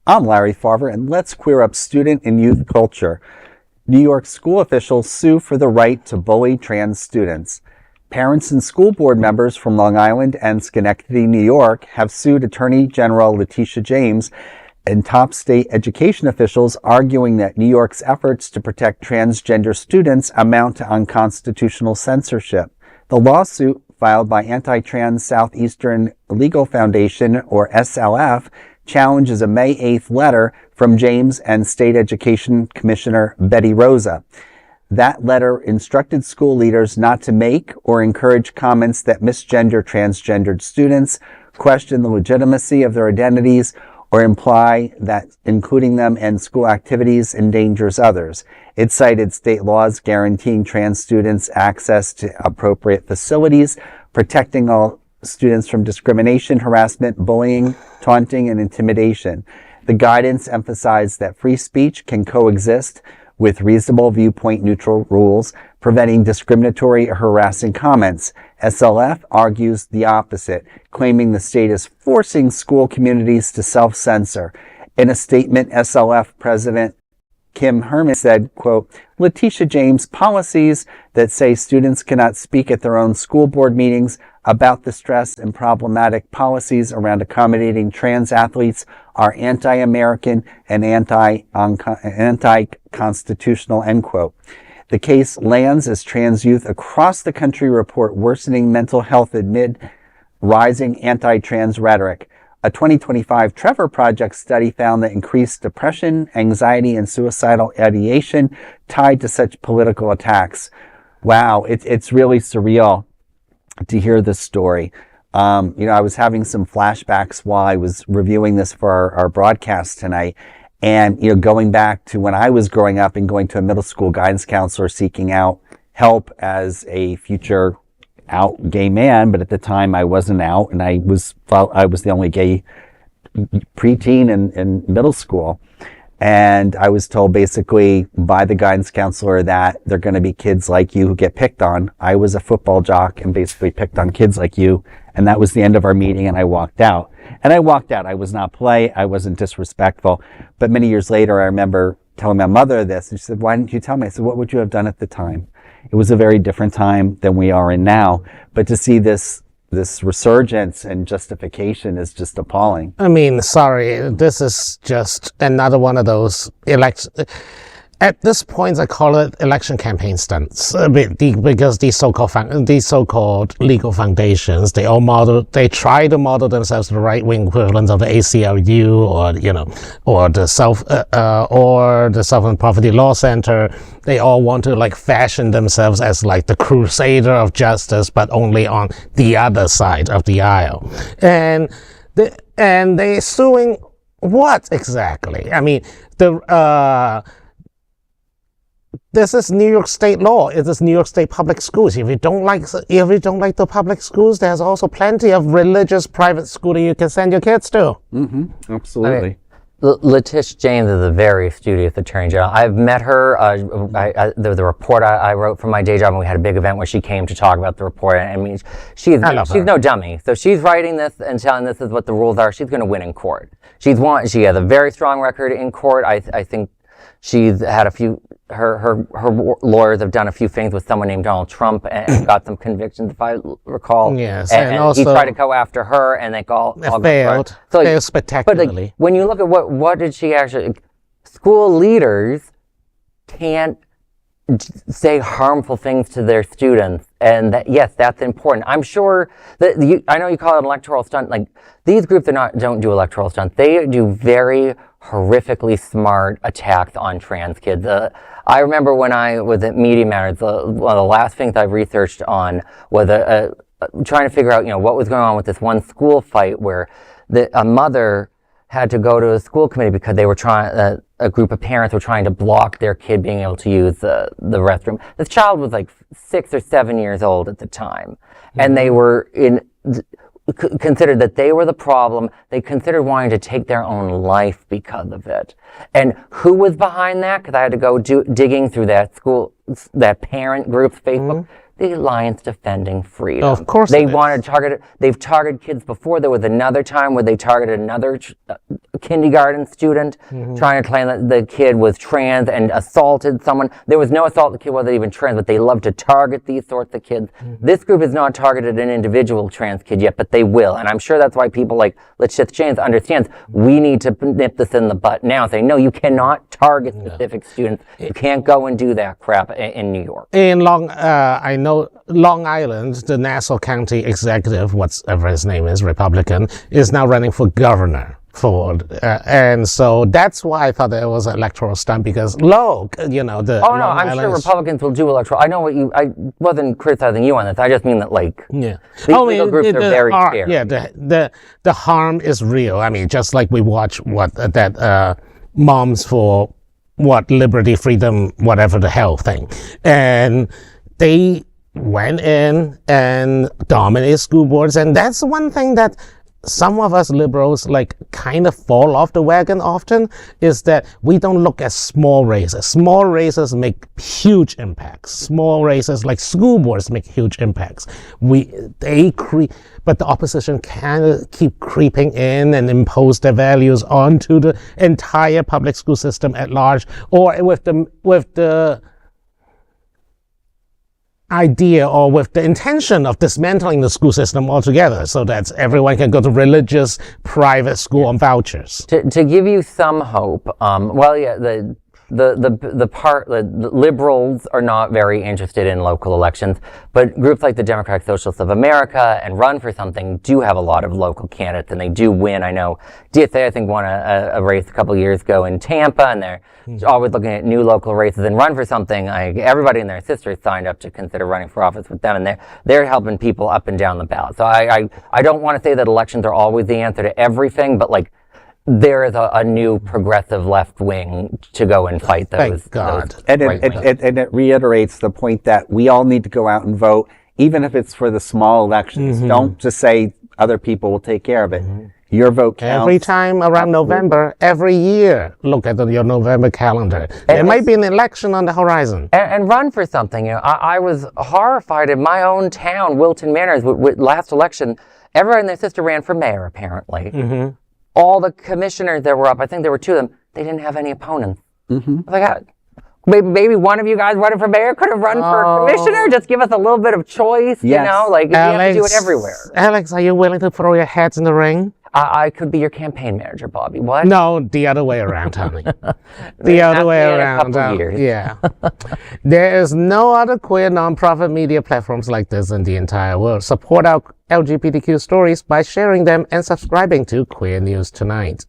I'm Larry Farver, and let's queer up student and youth culture. New York school officials sue for the right to bully trans students. Parents and school board members from Long Island and Schenectady, New York, have sued Attorney General Letitia James and top state education officials, arguing that New York's efforts to protect transgender students amount to unconstitutional censorship. The lawsuit, filed by anti-trans Southeastern Legal Foundation, or SLF, challenges a May 8th letter from James and State Education Commissioner Betty Rosa. That letter instructed school leaders not to make or encourage comments that misgender transgendered students, question the legitimacy of their identities, or imply that including them in school activities endangers others. It cited state laws guaranteeing trans students access to appropriate facilities, protecting all students from discrimination, harassment, bullying, taunting, and intimidation. The guidance emphasized that free speech can coexist with reasonable viewpoint-neutral rules, preventing discriminatory or harassing comments. SLF argues the opposite, claiming the state is forcing school communities to self-censor. In a statement, SLF President Kim Hermann said, quote, "Letitia James' policies that say students cannot speak at their own school board meetings about the stress and problematic policies around accommodating trans athletes are anti-American and anti-constitutional," end quote. The case lands as trans youth across the country report worsening mental health amid rising anti-trans rhetoric. A 2025 Trevor Project study found that increased depression, anxiety, and suicidal ideation tied to such political attacks. Wow, it's really surreal to hear this story. I was having some flashbacks while I was reviewing this for our broadcast tonight. And, going back to when I was growing up and going to a middle school guidance counselor seeking out help as a future out gay man, but at the time I wasn't out, and I was the only gay preteen in middle school. And I was told basically by the guidance counselor that they're going to be kids like you who get picked on. I was a football jock and basically picked on kids like you. And that was the end of our meeting, and I walked out. I was not polite. I wasn't disrespectful. But many years later, I remember telling my mother this, and she said, "Why didn't you tell me?" I said, "What would you have done at the time?" It was a very different time than we are in now. But to see this resurgence and justification is just appalling. I mean, sorry, this is just another one of those at this point, I call it election campaign stunts, because these so-called legal foundations, they try to model themselves the right-wing equivalent of the ACLU or the Southern Poverty Law Center. They all want to fashion themselves as the crusader of justice, but only on the other side of the aisle, and they're suing what exactly? I mean, this is New York State law. It is New York State public schools. If you don't like the public schools, there's also plenty of religious private school that you can send your kids to. Mm-hmm. Absolutely. Letitia James is a very studious attorney general. I've met her. The report I wrote for my day job, and we had a big event where she came to talk about the report. I mean, she's no dummy. So she's writing this and telling this is what the rules are. She's going to win in court. She has a very strong record in court. I think she's had a few. Her lawyers have done a few things with someone named Donald Trump and got some convictions, if I recall. Yes, and also he tried to go after her, and they all failed. Failed spectacularly. But when you look at what did she actually? School leaders can't say harmful things to their students, and yes, that's important. I'm sure that I know you call it an electoral stunt. These groups don't do electoral stunts. They do very horrifically smart attacks on trans kids. I remember when I was at Media Matters, one of the last things I researched on was trying to figure out, what was going on with this one school fight where a mother had to go to a school committee because they were a group of parents were trying to block their kid being able to use the restroom. This child was 6 or 7 years old at the time, and they were considered that they were the problem. They considered wanting to take their own life because of it. And who was behind that? Because I had to go digging through that parent group's Facebook. the Alliance Defending Freedom. Of course They it is. want to target it. They've targeted kids before. There was another time where they targeted another kindergarten student trying to claim that the kid was trans and assaulted someone. There was no assault. The kid wasn't even trans, but they love to target these sorts of kids. This group has not targeted an individual trans kid yet, but they will. And I'm sure that's why people like Letitia James understands we need to nip this in the butt now and say, no, you cannot target specific students. You can't go and do that crap in New York. In I know Long Island, the Nassau County executive, whatever his name is, Republican, is now running for governor. And so that's why I thought that it was an electoral stunt, because the Oh no, Long I'm sure Island's- Republicans will do electoral. I know I wasn't criticizing you on this. I just mean that Yeah. these legal groups are very scared. Yeah, the harm is real. I mean, just like we watch Moms for Liberty, Freedom, whatever the hell thing. And they went in and dominated school boards. And that's one thing that some of us liberals kind of fall off the wagon often, is that we don't look at small races. Small races make huge impacts. Small races like school boards make huge impacts. But the opposition can keep creeping in and impose their values onto the entire public school system at large, or with the idea or with the intention of dismantling the school system altogether, so that everyone can go to religious private school on vouchers. To give you some hope, the liberals are not very interested in local elections, but groups like the Democratic Socialists of America and Run for Something do have a lot of local candidates, and they do win. I know DSA, I think, won a race a couple years ago in Tampa, and they're always looking at new local races. And Run for Something, everybody and their sisters signed up to consider running for office with them, and they're helping people up and down the ballot. So I don't want to say that elections are always the answer to everything, but there is a new progressive left wing to go and fight those. Thank God. And it reiterates the point that we all need to go out and vote, even if it's for the small elections. Don't just say other people will take care of it. Your vote counts. Every time around November, every year, look at your November calendar. There might be an election on the horizon. And Run for Something. I was horrified in my own town, Wilton Manors, with last election. Everyone and their sister ran for mayor, apparently. All the commissioners that were up, I think there were two of them, they didn't have any opponents. I was like, maybe one of you guys running for mayor could have run for commissioner. Just give us a little bit of choice, you know? You have to do it everywhere. Alex, are you willing to throw your heads in the ring? I could be your campaign manager, Bobby. What? No, the other way around, honey. The other way around. Yeah. There is no other queer nonprofit media platforms like this in the entire world. Support our LGBTQ stories by sharing them and subscribing to Queer News Tonight.